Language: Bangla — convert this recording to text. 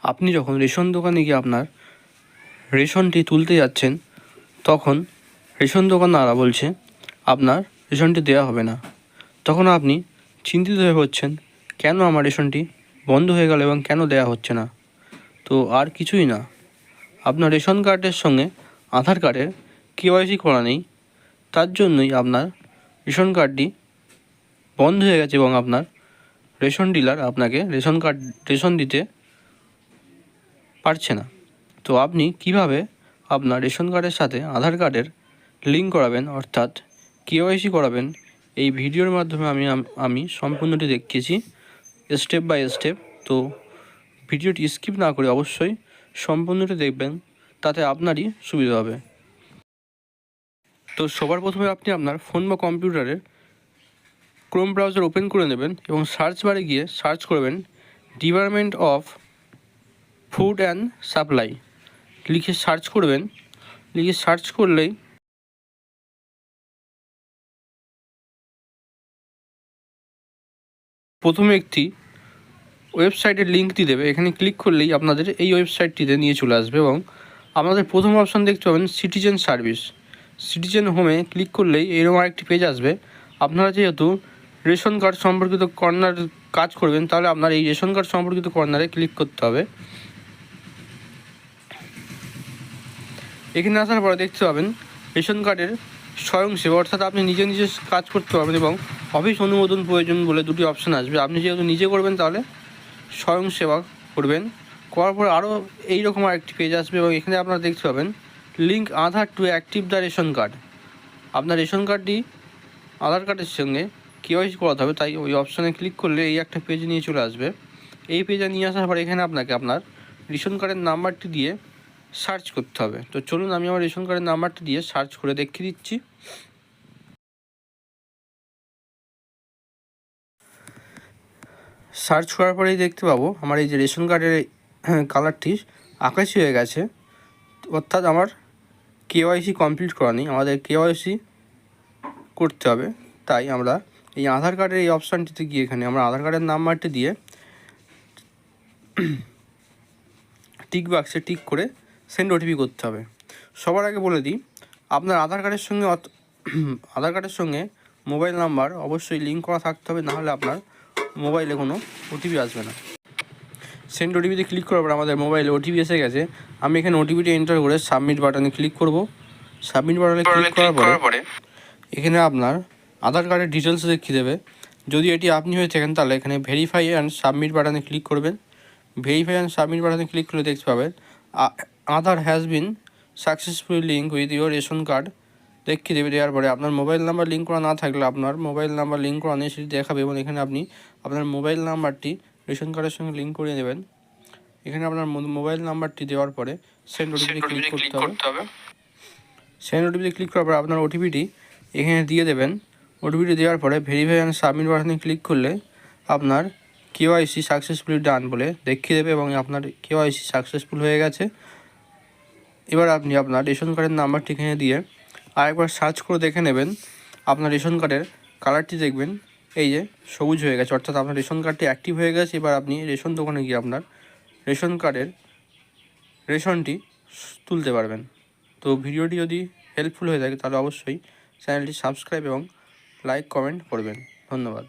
আপনি যখন রেশন দোকানে গিয়ে আপনার রেশনটি তুলতে যাচ্ছেন, তখন রেশন দোকানদাররা বলছে আপনার রেশনটি দেওয়া হবে না। তখন আপনি চিন্তিত হয়ে পড়ছেন, কেন আমার রেশনটি বন্ধ হয়ে গেল এবং কেন দেওয়া হচ্ছে না? তো আর কিছুই না, আপনার রেশন কার্ডের সঙ্গে আধার কার্ডের কেওয়াইসি করা নেই, তার জন্যই আপনার রেশন কার্ডটি বন্ধ হয়ে গেছে এবং আপনার রেশন ডিলার আপনাকে রেশন দিতে পারছে না। তো আপনি কিভাবে আপনার রেশন কার্ডের সাথে আধার কার্ডের লিঙ্ক করাবেন, অর্থাৎ কেওয়াইসি করাবেন, এই ভিডিওর মাধ্যমে আমি সম্পূর্ণটি দেখিয়েছি স্টেপ বাই স্টেপ। তো ভিডিওটি স্কিপ না করে অবশ্যই সম্পূর্ণটি দেখবেন, তাতে আপনারই সুবিধা হবে। তো সবার প্রথমে আপনি আপনার ফোন বা কম্পিউটারের ক্রোম ব্রাউজার ওপেন করে নেবেন এবং সার্চ বারে গিয়ে সার্চ করবেন department of food and supply লিখে সার্চ করবেন। লিখে সার্চ করলেই প্রথমে একটি ওয়েবসাইটের লিঙ্ক দিয়ে দেবে। এখানে ক্লিক করলেই আপনাদের এই ওয়েবসাইটটিতে নিয়ে চলে আসবে এবং আপনাদের প্রথম অপশান দেখতে পাবেন সিটিজেন সার্ভিস। সিটিজেন হোমে ক্লিক করলেই এরকম আরেকটি পেজ আসবে। আপনারা যেহেতু রেশন কার্ড সম্পর্কিত কর্নার কাজ করবেন, তাহলে আপনার এই রেশন কার্ড সম্পর্কিত কর্নারে ক্লিক করতে হবে। এখানে আসার পরে দেখতে পাবেন রেশন কার্ডের স্বয়ংসেবা, অর্থাৎ আপনি নিজে নিজে কাজ করতে পারবেন এবং অফিস অনুমোদন প্রয়োজন বলে দুটি অপশান আসবে। আপনি যেহেতু নিজে করবেন তাহলে স্বয়ংসেবা করবেন। করার পর আরও এইরকম আরেকটি পেজ আসবে এবং এখানে আপনারা দেখতে পাবেন link Aadhaar to active the ration card. আপনার রেশন কার্ডটি আধার কার্ডের সঙ্গে কেওয়াইসি করাতে হবে, তাই ওই অপশানে ক্লিক করলে এই একটা পেজ নিয়ে চলে আসবে। এই পেজে নিয়ে আসার পর এখানে আপনাকে আপনার রেশন কার্ডের নাম্বারটি দিয়ে সার্চ করতে হবে। তো চলুন আমি আমার রেশন কার্ডের নাম্বারটি দিয়ে সার্চ করে দেখিয়ে দিচ্ছি। সার্চ করার পরেই দেখতে পাবো আমার এই যে রেশন কার্ডের কালারটি আকাশি হয়ে গেছে, অর্থাৎ আমার কেওয়াইসি কমপ্লিট করা নেই। আমাদের কেওয়াইসি করতে হবে, তাই আমরা এই আধার কার্ডের এই অপশানটিতে গিয়ে এখানে আমরা আধার কার্ডের নাম্বারটি দিয়ে টিক বাক্সে টিক করে সেন্ড ওটিপি করতে হবে। সবার আগে বলে দিই, আপনার আধার কার্ডের সঙ্গে মোবাইল নাম্বার অবশ্যই লিঙ্ক করা থাকতে হবে, নাহলে আপনার মোবাইলে কোনো ওটিপি আসবে না। সেন্ড ওটিপিতে ক্লিক করার পর আমাদের মোবাইলে ওটিপি এসে গেছে। আমি এখানে ওটিপিটি এন্টার করে সাবমিট বাটনে ক্লিক করব। সাবমিট বাটনে ক্লিক করার পরে এখানে আপনার আধার কার্ডের ডিটেলস দেখিয়ে দেবে। যদি এটি আপনি হয়ে থাকেন তাহলে এখানে ভেরিফাই অ্যান্ড সাবমিট বাটনে ক্লিক করবেন। ভেরিফাই অ্যান্ড সাবমিট বাটনে ক্লিক করলে দেখতে পাবেন Aadhaar has been successfully link with your ration card দেখিয়ে দেবে। দেওয়ার পরে আপনার মোবাইল নাম্বার লিঙ্ক করা না থাকলে আপনার মোবাইল নাম্বার লিঙ্ক করা নেই সেটি দেখাবে এবং এখানে আপনি আপনার মোবাইল নাম্বারটি রেশন কার্ডের সঙ্গে লিঙ্ক করে নেবেন। এখানে আপনার মোবাইল নাম্বারটি দেওয়ার পরে সেন্ড ওটিপিতে ক্লিক করতে হবে। সেন্ড ওটিপিতে ক্লিক করার পর আপনার ওটিপিটি এখানে দিয়ে দেবেন। ওটিপিটি দেওয়ার পরে ভেরিফাই অ্যান্ড সাবমিট বাটনে ক্লিক করলে আপনার কেওয়াইসি সাকসেসফুলি ডান বলে দেখিয়ে দেবে এবং আপনার কেওয়াইসি সাকসেসফুল হয়ে গেছে। এবার আপনি আপনার রেশন কার্ডের নাম্বারটি এখানে দিয়ে আরেকবার সার্চ করে দেখে নেবেন। আপনার রেশন কার্ডের কালারটি দেখবেন এই যে সবুজ হয়ে গেছে, অর্থাৎ আপনার রেশন কার্ডটি অ্যাক্টিভ হয়ে গেছে। এবার আপনি রেশন দোকানে গিয়ে আপনার রেশন কার্ডের রেশনটি তুলতে পারবেন। তো ভিডিওটি যদি হেল্পফুল হয়ে থাকে তাহলে অবশ্যই চ্যানেলটি সাবস্ক্রাইব এবং লাইক কমেন্ট করবেন। ধন্যবাদ।